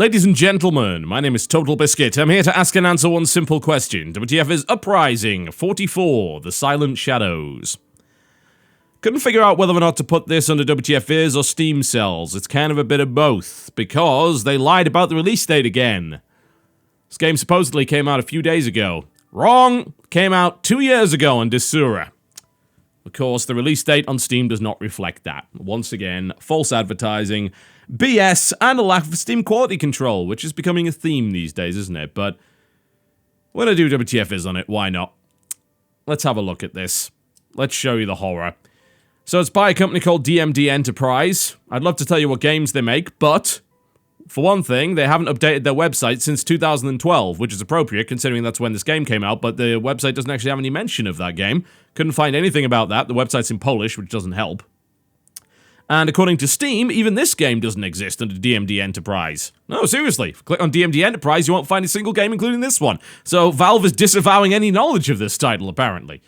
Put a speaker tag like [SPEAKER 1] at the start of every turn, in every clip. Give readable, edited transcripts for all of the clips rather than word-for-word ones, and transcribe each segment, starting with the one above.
[SPEAKER 1] Ladies and gentlemen, my name is TotalBiscuit. I'm here to ask and answer one simple question. WTF is Uprising44, The Silent Shadows. Couldn't figure out whether or not to put this under WTF is or Steam Cells. It's kind of a bit of both, because they lied about the release date again. This game supposedly came out a few days ago. Wrong! Came out 2 years ago on Disura. Of course, the release date on Steam does not reflect that. Once again, false advertising, BS, and a lack of Steam quality control, which is becoming a theme these days, isn't it? But when I do WTF is on it, why not? Let's have a look at this. Let's show you the horror. So it's by a company called DMD Enterprise. I'd love to tell you what games they make, but for one thing, they haven't updated their website since 2012, which is appropriate considering that's when this game came out, but the website doesn't actually have any mention of that game. Couldn't find anything about that. The website's in Polish, which doesn't help. And according to Steam, even this game doesn't exist under DMD Enterprise. No, seriously. Click on DMD Enterprise, you won't find a single game, including this one. So Valve is disavowing any knowledge of this title, apparently.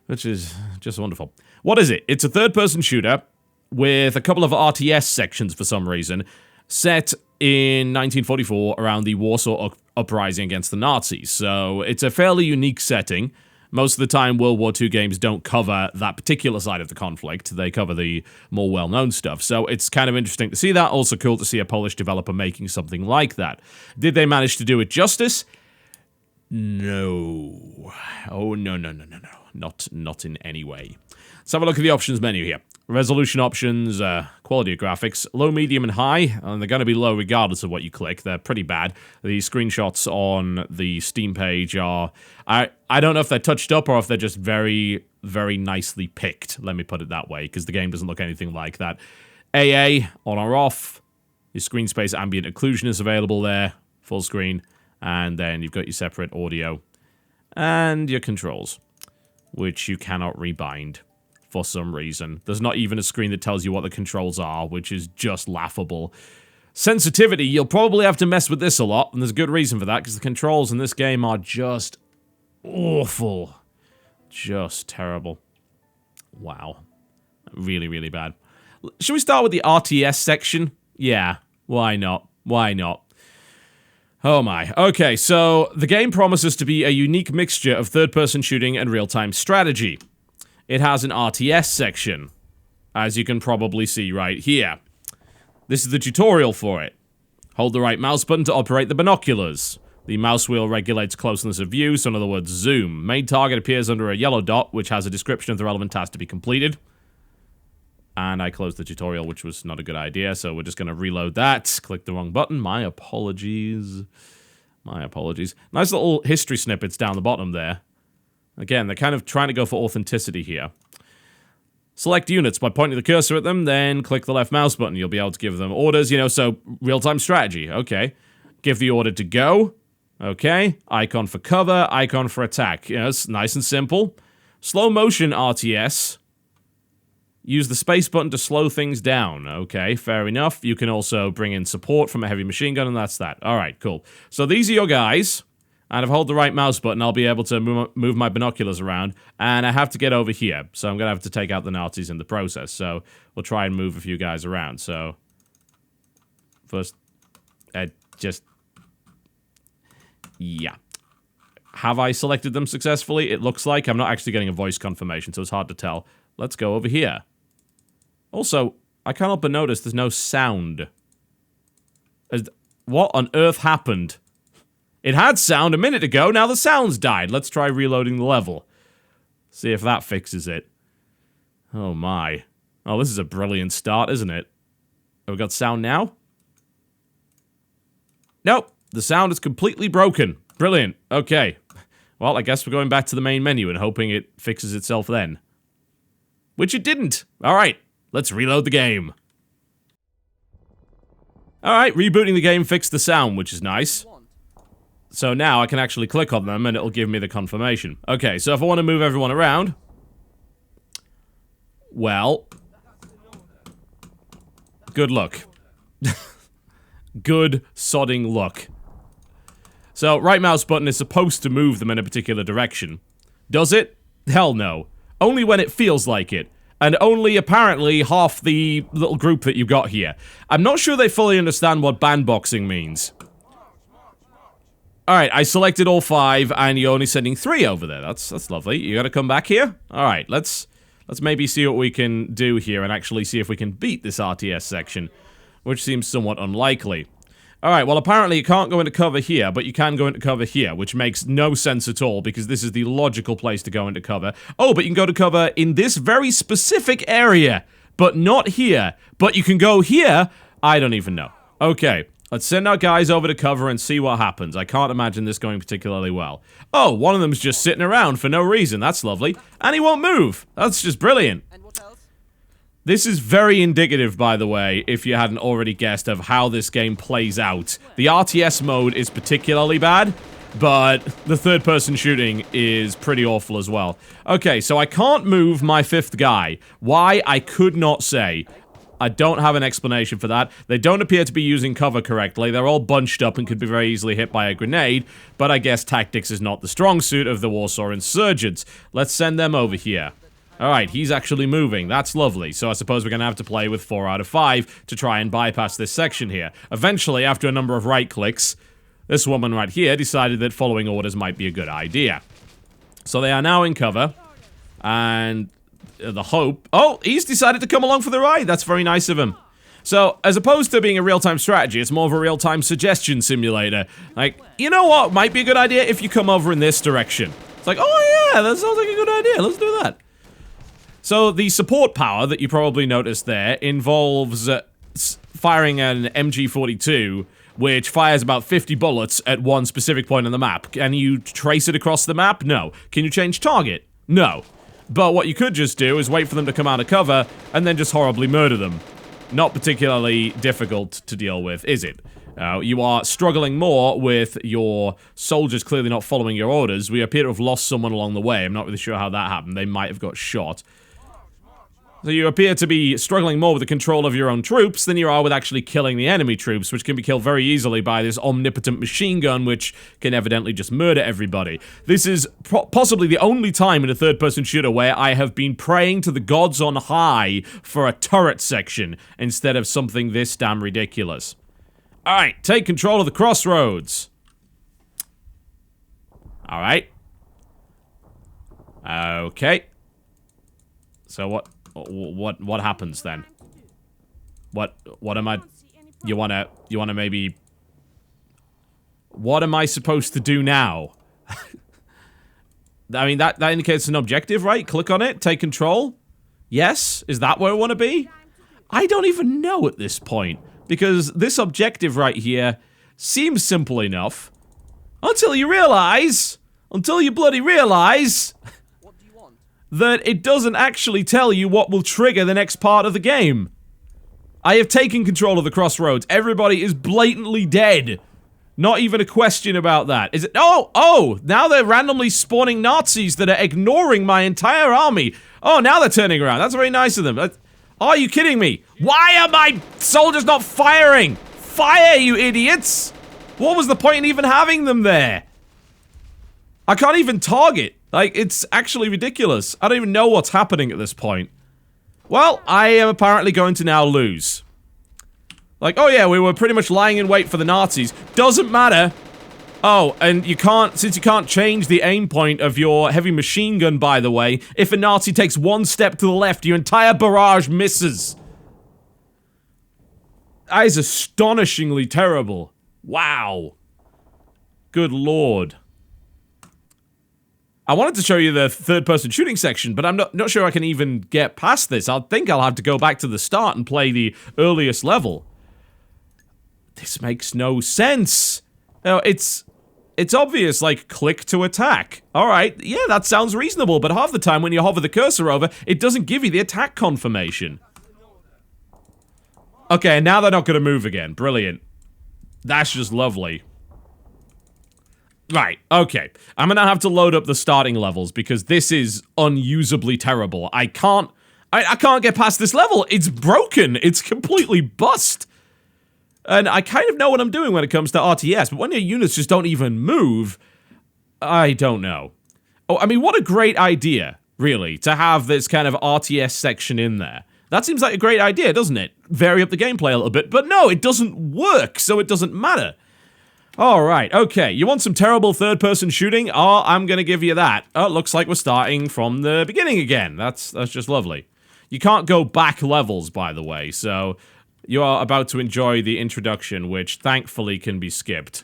[SPEAKER 1] Which is just wonderful. What is it? It's a third-person shooter with a couple of RTS sections for some reason, set in 1944 around the Warsaw Uprising against the Nazis. So it's a fairly unique setting. Most of the time, World War II games don't cover that particular side of the conflict. They cover the more well-known stuff. So it's kind of interesting to see that. Also cool to see a Polish developer making something like that. Did they manage to do it justice? No. Oh, no. Not in any way. Let's have a look at the options menu here. Resolution options, quality of graphics, low, medium, and high, and they're going to be low regardless of what you click. They're pretty bad. The screenshots on the Steam page are... I don't know if they're touched up or if they're just very, very nicely picked, let me put it that way, because the game doesn't look anything like that. AA, on or off. Your screen space ambient occlusion is available there, full screen, and then you've got your separate audio and your controls, which you cannot rebind. For some reason. There's not even a screen that tells you what the controls are, which is just laughable. Sensitivity, you'll probably have to mess with this a lot, and there's a good reason for that, because the controls in this game are just awful. Just terrible. Wow. Really, really bad. Should we start with the RTS section? Yeah, why not? Why not? Oh my. Okay, so the game promises to be a unique mixture of third-person shooting and real-time strategy. It has an RTS section, as you can probably see right here. This is the tutorial for it. Hold the right mouse button to operate the binoculars. The mouse wheel regulates closeness of view, so in other words, zoom. Main target appears under a yellow dot, which has a description of the relevant task to be completed. And I closed the tutorial, which was not a good idea, so we're just going to reload that. Click the wrong button. My apologies. My apologies. Nice little history snippets down the bottom there. Again, they're kind of trying to go for authenticity here. Select units by pointing the cursor at them, then click the left mouse button. You'll be able to give them orders, so real-time strategy. Okay. Give the order to go. Okay. Icon for cover, icon for attack. It's nice and simple. Slow motion RTS. Use the space button to slow things down. Okay, fair enough. You can also bring in support from a heavy machine gun, and that's that. Alright, cool. So these are your guys. And if I hold the right mouse button, I'll be able to move my binoculars around. And I have to get over here. So I'm going to have to take out the Nazis in the process. So we'll try and move a few guys around. So first, yeah. Have I selected them successfully? It looks like. I'm not actually getting a voice confirmation, so it's hard to tell. Let's go over here. Also, I can't help but notice there's no sound. What on earth happened? It had sound a minute ago, now the sound's died. Let's try reloading the level. See if that fixes it. Oh my. Oh, this is a brilliant start, isn't it? Have we got sound now? Nope. The sound is completely broken. Brilliant. Okay. Well, I guess we're going back to the main menu and hoping it fixes itself then. Which it didn't. Alright, let's reload the game. Alright, rebooting the game fixed the sound, which is nice. So now I can actually click on them and it'll give me the confirmation. Okay, so if I want to move everyone around... Well... Good luck. Good sodding luck. So, right mouse button is supposed to move them in a particular direction. Does it? Hell no. Only when it feels like it. And only apparently half the little group that you've got here. I'm not sure they fully understand what bandboxing means. Alright, I selected all 5, and you're only sending 3 over there. That's lovely. You gotta come back here? Alright, let's maybe see what we can do here and actually see if we can beat this RTS section, which seems somewhat unlikely. Alright, well apparently you can't go into cover here, but you can go into cover here, which makes no sense at all, because this is the logical place to go into cover. Oh, but you can go to cover in this very specific area, but not here. But you can go here? I don't even know. Okay. Let's send our guys over to cover and see what happens. I can't imagine this going particularly well. Oh, one of them's just sitting around for no reason. That's lovely. And he won't move. That's just brilliant. And what else? This is very indicative, by the way, if you hadn't already guessed, of how this game plays out. The RTS mode is particularly bad, but the third-person shooting is pretty awful as well. Okay, so I can't move my 5th guy. Why? I could not say. I don't have an explanation for that. They don't appear to be using cover correctly. They're all bunched up and could be very easily hit by a grenade, but I guess tactics is not the strong suit of the Warsaw Insurgents. Let's send them over here. Alright, he's actually moving. That's lovely. So I suppose we're going to have to play with 4 out of 5 to try and bypass this section here. Eventually, after a number of right clicks, this woman right here decided that following orders might be a good idea. So they are now in cover, and the hope... Oh, he's decided to come along for the ride. That's very nice of him. So, as opposed to being a real-time strategy, it's more of a real-time suggestion simulator. Like, you know what might be a good idea if you come over in this direction? It's like, oh yeah, that sounds like a good idea. Let's do that. So, the support power that you probably noticed there involves firing an MG42, which fires about 50 bullets at one specific point on the map. Can you trace it across the map? No. Can you change target? No. But what you could just do is wait for them to come out of cover, and then just horribly murder them. Not particularly difficult to deal with, is it? You are struggling more with your soldiers clearly not following your orders. We appear to have lost someone along the way. I'm not really sure how that happened. They might have got shot. So you appear to be struggling more with the control of your own troops than you are with actually killing the enemy troops, which can be killed very easily by this omnipotent machine gun, which can evidently just murder everybody. This is possibly the only time in a third-person shooter where I have been praying to the gods on high for a turret section instead of something this damn ridiculous. Alright, take control of the crossroads. Alright. Okay. So what happens then? What am I... You wanna maybe... What am I supposed to do now? I mean, that indicates an objective, right? Click on it, take control. Yes? Is that where I want to be? I don't even know at this point, because this objective right here seems simple enough. Until you bloody realize... that it doesn't actually tell you what will trigger the next part of the game. I have taken control of the crossroads. Everybody is blatantly dead. Not even a question about that. Is it? Oh, now they're randomly spawning Nazis that are ignoring my entire army. Oh, now they're turning around. That's very nice of them. Are you kidding me? Why are my soldiers not firing? Fire, you idiots! What was the point in even having them there? I can't even target. Like, it's actually ridiculous. I don't even know what's happening at this point. Well, I am apparently going to now lose. Like, oh yeah, we were pretty much lying in wait for the Nazis. Doesn't matter. Oh, and you can't, since you can't change the aim point of your heavy machine gun, by the way, if a Nazi takes one step to the left, your entire barrage misses. That is astonishingly terrible. Wow. Good lord. I wanted to show you the third-person shooting section, but I'm not sure I can even get past this. I think I'll have to go back to the start and play the earliest level. This makes no sense. No, it's obvious, like, click to attack. Alright, yeah, that sounds reasonable, but half the time when you hover the cursor over, it doesn't give you the attack confirmation. Okay, now they're not gonna move again. Brilliant. That's just lovely. Right, okay. I'm gonna have to load up the starting levels because this is unusably terrible. I can't get past this level. It's broken. It's completely bust. And I kind of know what I'm doing when it comes to RTS, but when your units just don't even move, I don't know. Oh, I mean, what a great idea. really, to have this kind of RTS section in there. That seems like a great idea, doesn't it? Vary up the gameplay a little bit, but no, it doesn't work, so it doesn't matter. Alright, okay, you want some terrible third-person shooting? Oh, I'm gonna give you that. Oh, it looks like we're starting from the beginning again. That's just lovely. You can't go back levels, by the way, so you are about to enjoy the introduction, which thankfully can be skipped.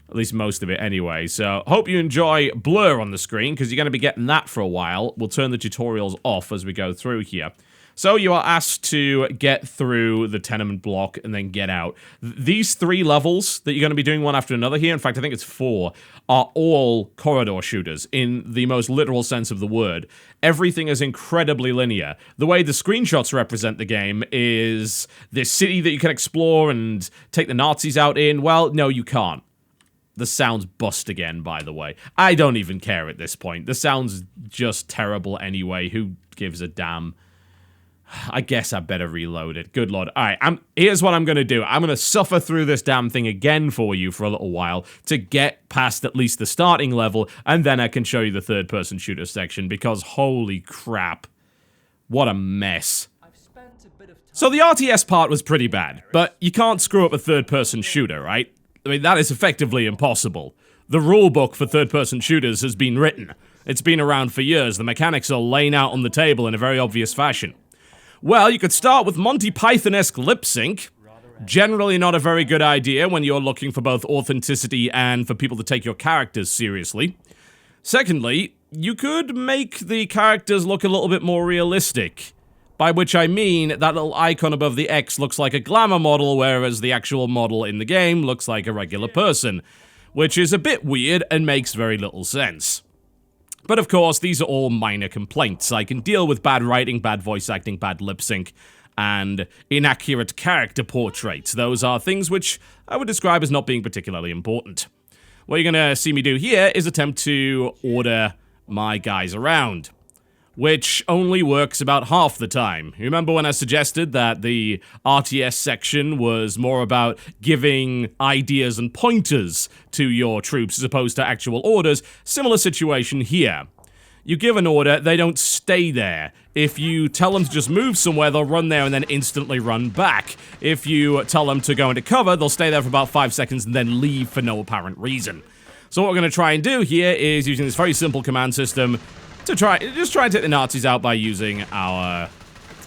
[SPEAKER 1] At least most of it anyway, so hope you enjoy blur on the screen, because you're going to be getting that for a while. We'll turn the tutorials off as we go through here. So you are asked to get through the tenement block and then get out. These 3 levels that you're going to be doing one after another here, in fact I think it's 4, are all corridor shooters in the most literal sense of the word. Everything is incredibly linear. The way the screenshots represent the game is this city that you can explore and take the Nazis out in. Well, no, you can't. The sound's bust again, by the way. I don't even care at this point. The sound's just terrible anyway. Who gives a damn? I guess I better reload it. Good lord. Alright, here's what I'm gonna do. I'm gonna suffer through this damn thing again for you for a little while to get past at least the starting level, and then I can show you the third-person shooter section, because holy crap. What a mess. So the RTS part was pretty bad, but you can't screw up a third-person shooter, right? I mean, that is effectively impossible. The rulebook for third-person shooters has been written. It's been around for years. The mechanics are laying out on the table in a very obvious fashion. Well, you could start with Monty Python-esque lip sync. Generally not a very good idea when you're looking for both authenticity and for people to take your characters seriously. Secondly, you could make the characters look a little bit more realistic. By which I mean that little icon above the X looks like a glamour model, whereas the actual model in the game looks like a regular person. Which is a bit weird and makes very little sense. But of course, these are all minor complaints. I can deal with bad writing, bad voice acting, bad lip sync, and inaccurate character portraits. Those are things which I would describe as not being particularly important. What you're gonna see me do here is attempt to order my guys around, which only works about half the time. You remember when I suggested that the RTS section was more about giving ideas and pointers to your troops as opposed to actual orders? Similar situation here. You give an order, they don't stay there. If you tell them to just move somewhere, they'll run there and then instantly run back. If you tell them to go into cover, they'll stay there for about 5 seconds and then leave for no apparent reason. So what we're going to try and do here is, using this very simple command system, to try and take the Nazis out by using our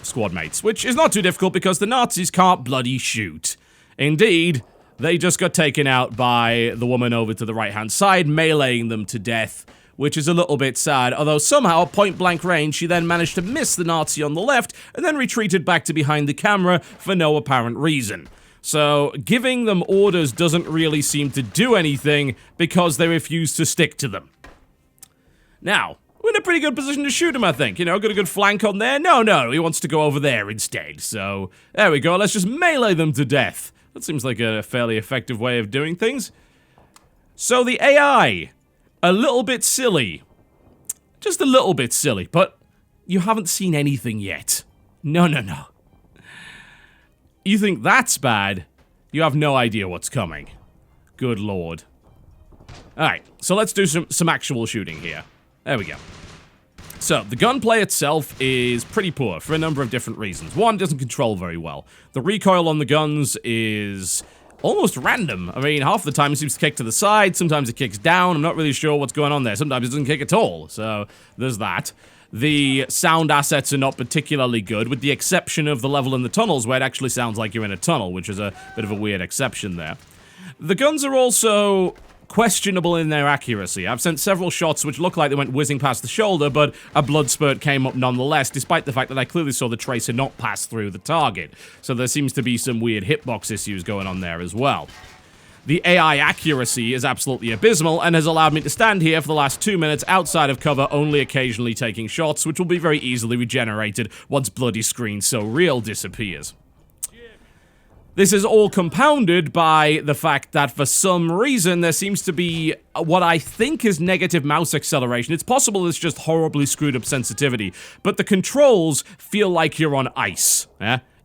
[SPEAKER 1] squad mates, which is not too difficult because the Nazis can't bloody shoot. Indeed, they just got taken out by the woman over to the right-hand side, meleeing them to death, which is a little bit sad, although somehow at point-blank range she then managed to miss the Nazi on the left and then retreated back to behind the camera for no apparent reason. So, giving them orders doesn't really seem to do anything because they refuse to stick to them. Now, we're in a pretty good position to shoot him, I think. You know, got a good flank on there. No, he wants to go over there instead. So, there we go. Let's just melee them to death. That seems like a fairly effective way of doing things. So, the AI. A little bit silly. Just a little bit silly, but you haven't seen anything yet. No. You think that's bad? You have no idea what's coming. Good lord. Alright, so let's do some actual shooting here. There we go. So, the gunplay itself is pretty poor for a number of different reasons. One, it doesn't control very well. The recoil on the guns is almost random. I mean, half the time it seems to kick to the side, sometimes it kicks down, I'm not really sure what's going on there. Sometimes it doesn't kick at all, so there's that. The sound assets are not particularly good, with the exception of the level in the tunnels, where it actually sounds like you're in a tunnel, which is a bit of a weird exception there. The guns are also questionable in their accuracy. I've sent several shots which look like they went whizzing past the shoulder, but a blood spurt came up nonetheless, despite the fact that I clearly saw the tracer not pass through the target. So there seems to be some weird hitbox issues going on there as well. The AI accuracy is absolutely abysmal and has allowed me to stand here for the last 2 minutes outside of cover, only occasionally taking shots, which will be very easily regenerated once bloody screen so real disappears. This is all compounded by the fact that for some reason there seems to be what I think is negative mouse acceleration. It's possible it's just horribly screwed up sensitivity, but the controls feel like you're on ice.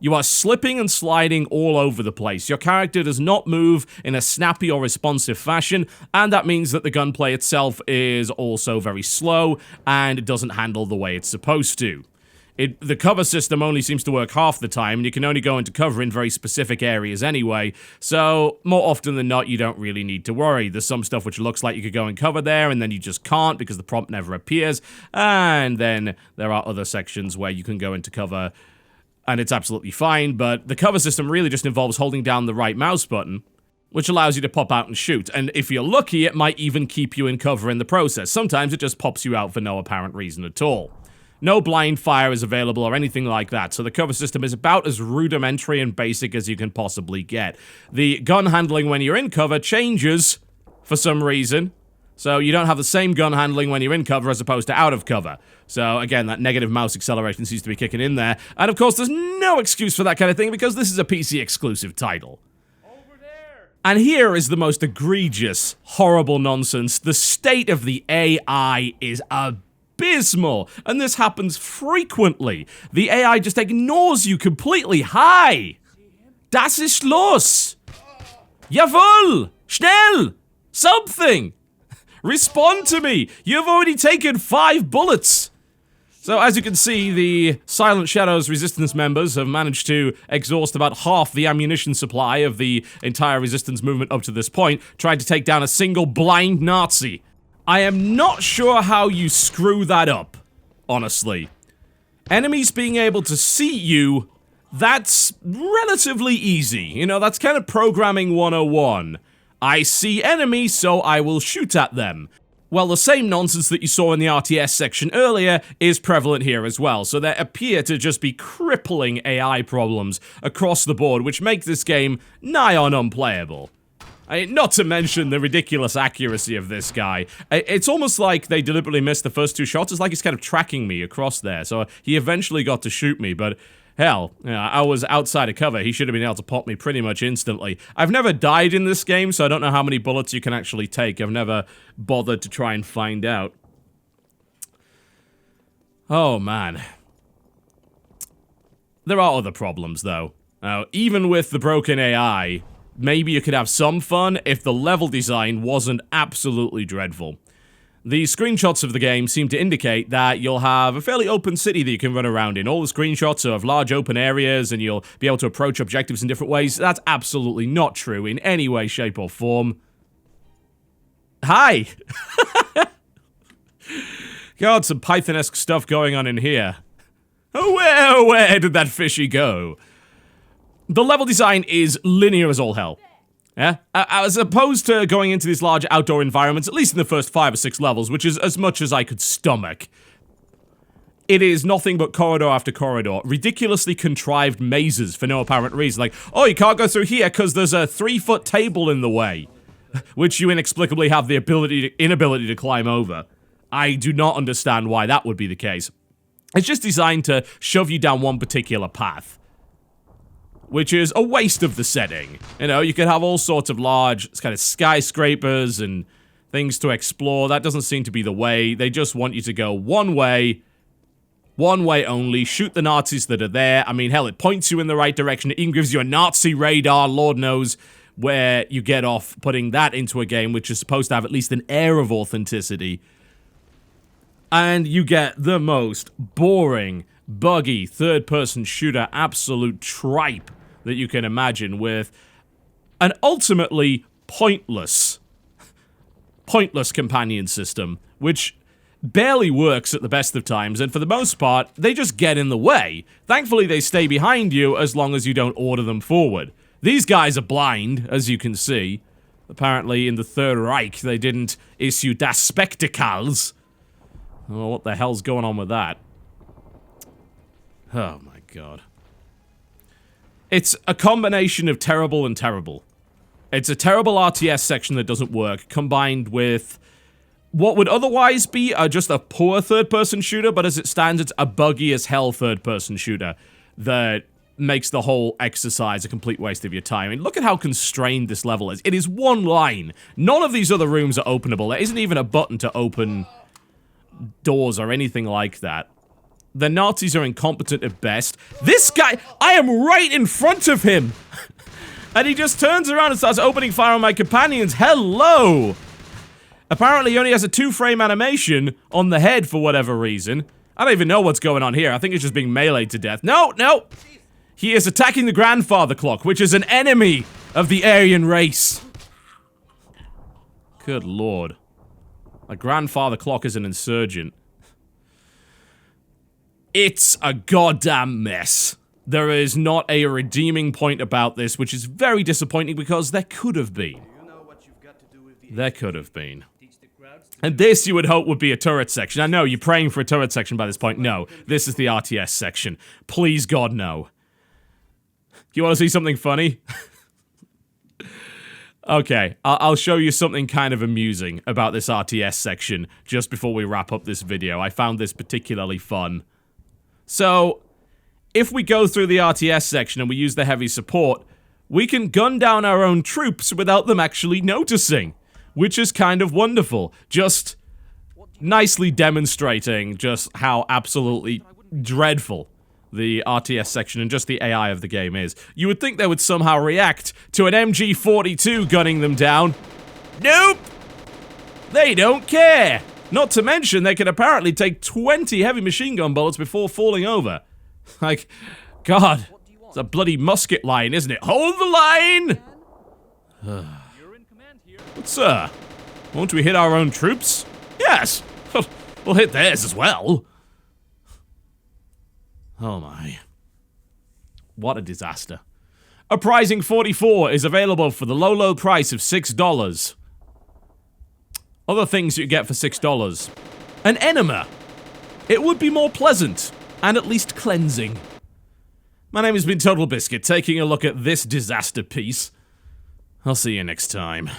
[SPEAKER 1] You are slipping and sliding all over the place. Your character does not move in a snappy or responsive fashion, and that means that the gunplay itself is also very slow, and it doesn't handle the way it's supposed to. The cover system only seems to work half the time, and you can only go into cover in very specific areas anyway, so more often than not, you don't really need to worry. There's some stuff which looks like you could go and cover there, and then you just can't because the prompt never appears, and then there are other sections where you can go into cover and it's absolutely fine, but the cover system really just involves holding down the right mouse button, which allows you to pop out and shoot, and if you're lucky, it might even keep you in cover in the process. Sometimes it just pops you out for no apparent reason at all. No blind fire is available or anything like that, so the cover system is about as rudimentary and basic as you can possibly get. The gun handling when you're in cover changes for some reason, so you don't have the same gun handling when you're in cover as opposed to out of cover. So again, that negative mouse acceleration seems to be kicking in there. And of course, there's no excuse for that kind of thing because this is a PC exclusive title. Over there. And here is the most egregious, horrible nonsense. The state of the AI is abysmal. And this happens frequently. The AI just ignores you completely. Hi! Das ist los! Jawohl! Schnell! Something! Respond to me! You've already taken 5 bullets! So, as you can see, the Silent Shadows Resistance members have managed to exhaust about half the ammunition supply of the entire Resistance movement up to this point, trying to take down a single blind Nazi. I am not sure how you screw that up, honestly. Enemies being able to see you, that's relatively easy. You know, that's kind of programming 101. I see enemies, so I will shoot at them. Well, the same nonsense that you saw in the RTS section earlier is prevalent here as well, so there appear to just be crippling AI problems across the board, which make this game nigh on unplayable. Not to mention the ridiculous accuracy of this guy. It's almost like they deliberately missed the first 2 shots. It's like he's kind of tracking me across there, so he eventually got to shoot me, but hell, I was outside of cover. He should have been able to pop me pretty much instantly. I've never died in this game, so I don't know how many bullets you can actually take. I've never bothered to try and find out. Oh, man. There are other problems, though. Now, even with the broken AI, maybe you could have some fun if the level design wasn't absolutely dreadful. The screenshots of the game seem to indicate that you'll have a fairly open city that you can run around in. All the screenshots are of large open areas and you'll be able to approach objectives in different ways. That's absolutely not true in any way, shape, or form. Hi! God, some Python-esque stuff going on in here. Where did that fishy go? The level design is linear as all hell. Yeah? As opposed to going into these large outdoor environments, at least in the first 5 or 6 levels, which is as much as I could stomach. It is nothing but corridor after corridor. Ridiculously contrived mazes for no apparent reason. Like, oh, you can't go through here because there's a 3-foot table in the way. Which you inexplicably have the inability to climb over. I do not understand why that would be the case. It's just designed to shove you down one particular path. Which is a waste of the setting. You know, you could have all sorts of large kind of skyscrapers and things to explore. That doesn't seem to be the way. They just want you to go one way only, shoot the Nazis that are there. I mean, hell, it points you in the right direction. It even gives you a Nazi radar. Lord knows where you get off putting that into a game, which is supposed to have at least an air of authenticity. And you get the most boring, buggy, third-person shooter absolute tripe that you can imagine, with an ultimately pointless companion system, which barely works at the best of times, and for the most part, they just get in the way. Thankfully, they stay behind you as long as you don't order them forward. These guys are blind, as you can see. Apparently, in the Third Reich, they didn't issue Das Spectacles. Oh, what the hell's going on with that? Oh my god. It's a combination of terrible and terrible. It's a terrible RTS section that doesn't work, combined with what would otherwise be just a poor third-person shooter, but as it stands, it's a buggy as hell third-person shooter that makes the whole exercise a complete waste of your time. I mean, look at how constrained this level is. It is one line. None of these other rooms are openable. There isn't even a button to open doors or anything like that. The Nazis are incompetent at best. This guy, I am right in front of him! And he just turns around and starts opening fire on my companions. Hello! Apparently he only has a 2-frame animation on the head for whatever reason. I don't even know what's going on here. I think he's just being meleeed to death. No, no! He is attacking the grandfather clock, which is an enemy of the Aryan race. Good lord. A grandfather clock is an insurgent. It's a goddamn mess. There is not a redeeming point about this, which is very disappointing because there could have been. There could have been. And this, you would hope, would be a turret section. I know, you're praying for a turret section by this point. No, this is the RTS section. Please, God, no. You want to see something funny? Okay, I'll show you something kind of amusing about this RTS section just before we wrap up this video. I found this particularly fun. So, if we go through the RTS section and we use the heavy support, we can gun down our own troops without them actually noticing, which is kind of wonderful. Just nicely demonstrating just how absolutely dreadful the RTS section and just the AI of the game is. You would think they would somehow react to an MG42 gunning them down. Nope! They don't care! Not to mention, they can apparently take 20 heavy machine gun bullets before falling over. Like, God, it's a bloody musket line, isn't it? Hold the line! But sir, won't we hit our own troops? Yes! We'll hit theirs as well. Oh my. What a disaster. Uprising44 is available for the low, low price of $6. Other things you get for $6. An enema. It would be more pleasant, and at least cleansing. My name has been TotalBiscuit, taking a look at this disaster piece. I'll see you next time.